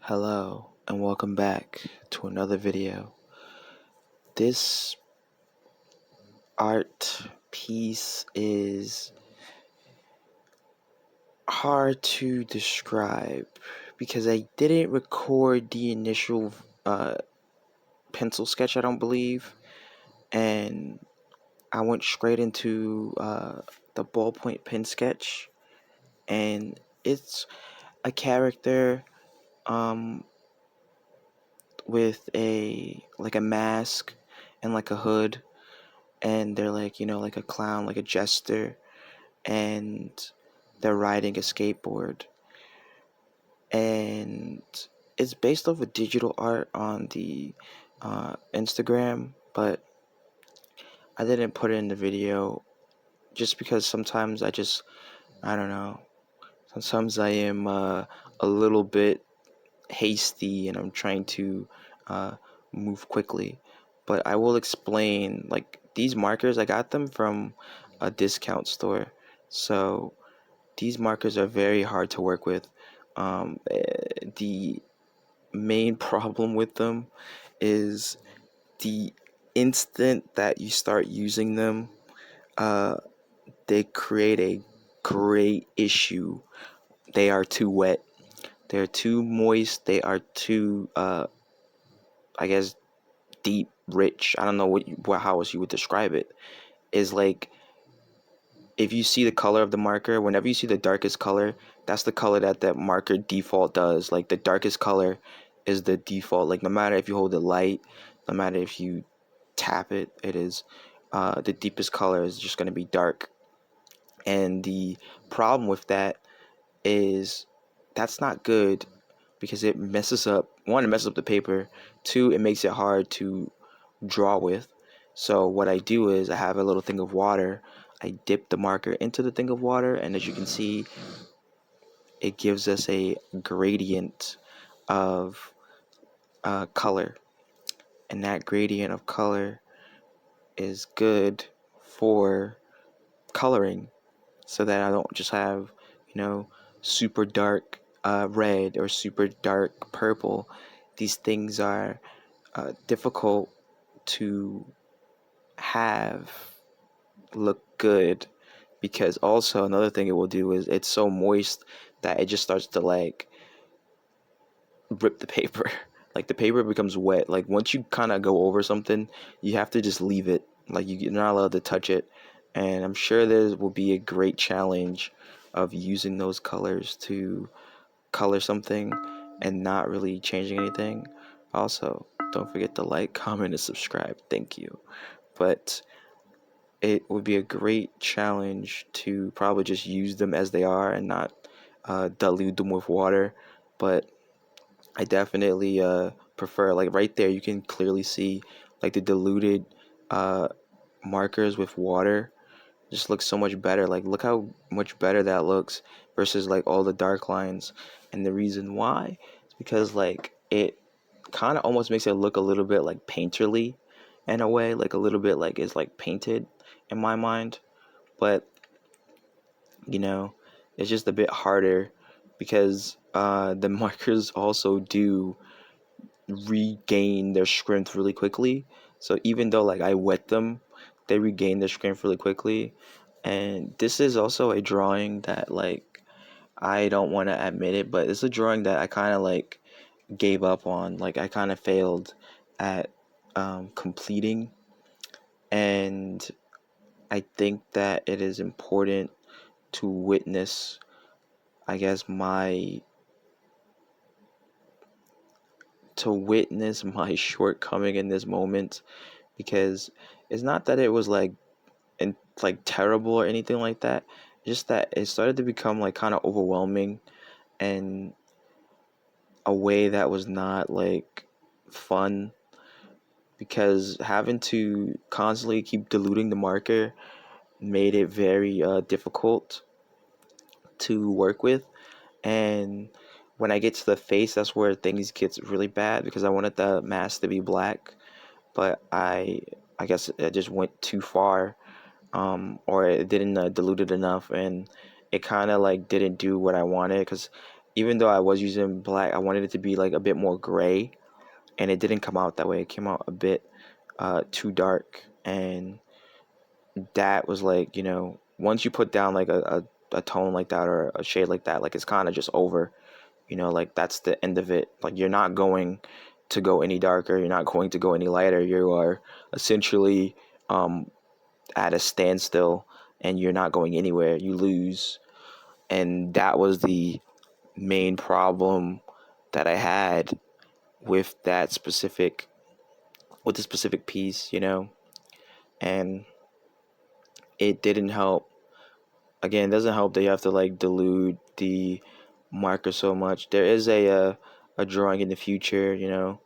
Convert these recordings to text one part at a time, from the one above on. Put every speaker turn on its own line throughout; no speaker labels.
Hello and welcome back to another video. This art piece is hard to describe because I didn't record the initial pencil sketch, I don't believe, and I went straight into the ballpoint pen sketch, and it's a character um, with a mask and like a hood, and they're like, like a clown, like a jester, and they're riding a skateboard. And it's based off of digital art on the Instagram, but I didn't put it in the video just because sometimes I don't know, sometimes I am a little bit hasty and I'm trying to uh, move quickly. But I will explain, like, these markers, I got them from a discount store. So these markers are very hard to work with. The main problem with them is the instant that you start using them, uh, they create a great issue. They are too wet. They're too moist. They are too, I guess, deep, rich. I don't know how else you would describe it. Is like, if you see the color of the marker, whenever you see the darkest color, that's the color that that marker default does. Like, the darkest color is the default. Like, no matter if you hold it light, no matter if you tap it, it is the deepest color is just going to be dark. And the problem with that is that's not good because it messes up. One, it messes up the paper. Two, it makes it hard to draw with. So what I do is I have a little thing of water. I dip the marker into the thing of water, and as you can see, it gives us a gradient of color. And that gradient of color is good for coloring so that I don't just have, super dark red or super dark purple. These things are difficult to have look good, because also another thing it will do is it's so moist that it just starts to like rip the paper. Like, the paper becomes wet. Like, once you kind of go over something, you have to just leave it. Like, you're not allowed to touch it. And I'm sure there will be a great challenge of using those colors to color something and not really changing anything. Also, don't forget to like, comment, and subscribe. Thank you. But it would be a great challenge to probably just use them as they are and not dilute them with water. But I definitely prefer, like, right there you can clearly see like the diluted uh, markers with water just looks so much better. Like, look how much better that looks versus like all the dark lines. And the reason why is because, like, it kind of almost makes it look a little bit like painterly in a way, like a little bit like it's like painted in my mind. But you know it's just a bit harder because the markers also do regain their strength really quickly. So even though, like, I wet them, they regain their strength really quickly. And this is also a drawing that, like, I don't want to admit it, but it's a drawing that I kind of like gave up on. Like, I kind of failed at completing. And I think that it is important to witness, I guess, my shortcoming in this moment, because it's not that it was like terrible or anything like that. Just that it started to become like kind of overwhelming and a way that was not like fun, because having to constantly keep diluting the marker made it very difficult to work with. And when I get to the face, that's where things gets really bad, because I wanted the mask to be black, but I guess I just went too far, or it didn't dilute it enough, and it kind of like didn't do what I wanted, because even though I was using black, I wanted it to be like a bit more gray, and it didn't come out that way. It came out a bit too dark, and that was like, once you put down like a tone like that or a shade like that, like it's kind of just over, like that's the end of it. Like you're not going to go any darker, you're not going to go any lighter. You are essentially at a standstill, and you're not going anywhere. You lose. And that was the main problem that I had with that specific with the specific piece, and it didn't help. Again, it doesn't help that you have to like dilute the marker so much. There is a drawing in the future,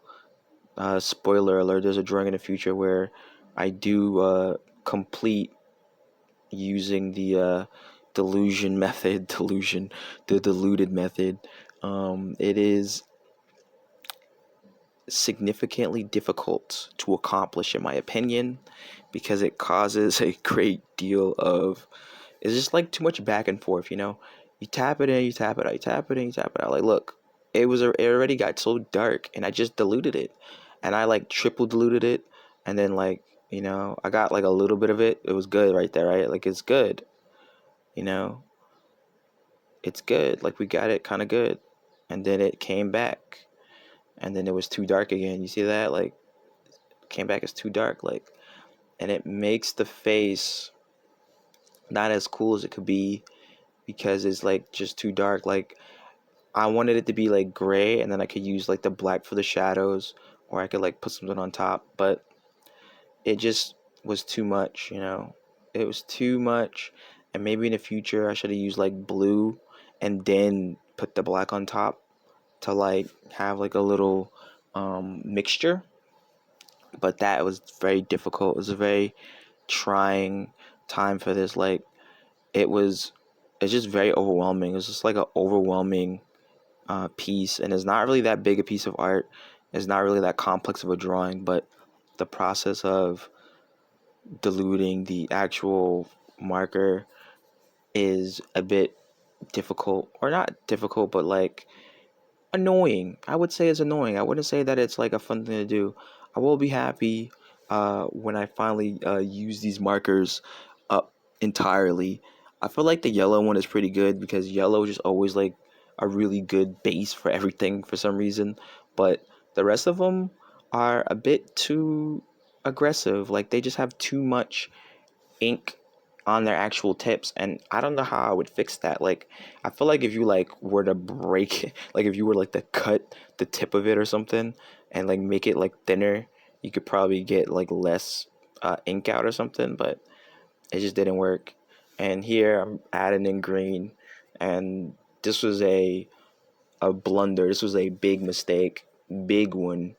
spoiler alert, there's a drawing in the future where I do complete using the delusion method, the diluted method. It is significantly difficult to accomplish, in my opinion, because it causes a great deal of, it's just like too much back and forth. You tap it in, you tap it out, you tap it in, you tap it out. Like, look, it already got so dark, and I just diluted it, and I like triple diluted it, and then like, I got like a little bit of it. It was good right there, right? Like it's good, you know it's good. Like we got it kind of good, and then it came back, and then it was too dark again. You see that? Like, came back as too dark, like, and it makes the face not as cool as it could be because it's like just too dark. Like, I wanted it to be like gray, and then I could use like the black for the shadows, or I could like put something on top, but it just was too much. It was too much, and maybe in the future I should have used like blue and then put the black on top to like have like a little mixture. But that was very difficult. It was a very trying time for this. Like, it's just very overwhelming. It's just like an overwhelming piece, and it's not really that big a piece of art. It's not really that complex of a drawing, but the process of diluting the actual marker is a bit difficult, or not difficult, but like annoying. I would say it's annoying. I wouldn't say that it's like a fun thing to do. I will be happy when I finally use these markers up entirely. I feel like the yellow one is pretty good because yellow is just always like a really good base for everything for some reason. But the rest of them are a bit too aggressive. Like they just have too much ink on their actual tips, and I don't know how I would fix that. Like, I feel like if you like were to break it, like if you were like to cut the tip of it or something and like make it like thinner, you could probably get like less ink out or something, but it just didn't work. And here I'm adding in green, and this was a blunder. This was a big mistake, big one,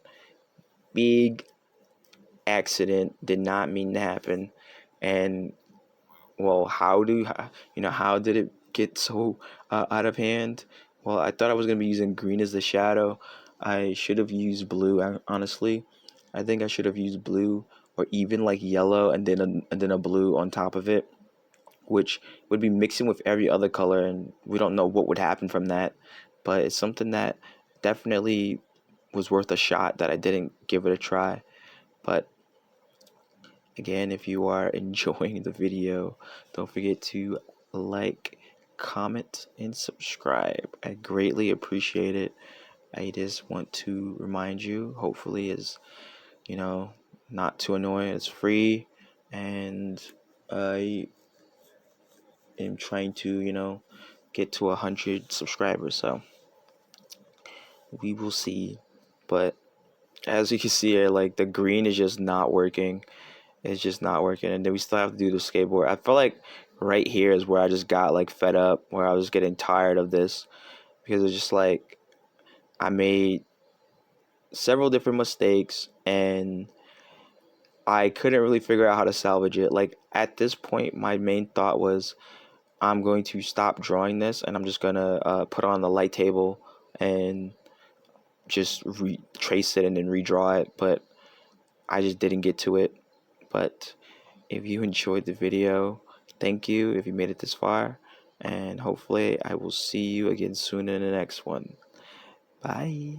big accident. Did not mean to happen. And well, how did it get so out of hand? Well, I thought I was gonna be using green as the shadow. I should have used blue. Honestly, I think I should have used blue, or even like yellow and then a blue on top of it, which would be mixing with every other color, and we don't know what would happen from that. But it's something that definitely was worth a shot that I didn't give it a try. But again, if you are enjoying the video, don't forget to like, comment, and subscribe. I greatly appreciate it. I just want to remind you, hopefully is, not too annoying. It's free, and I am trying to, get to 100 subscribers. So we will see. But as you can see here, like the green is just not working. It's just not working, and then we still have to do the skateboard. I feel like right here is where I just got like fed up, where I was getting tired of this, because it's just like I made several different mistakes and I couldn't really figure out how to salvage it. Like at this point, my main thought was I'm going to stop drawing this, and I'm just gonna put on the light table and just trace it and then redraw it, but I just didn't get to it. But if you enjoyed the video, thank you if you made it this far. and hopefully I will see you again soon in the next one. Bye.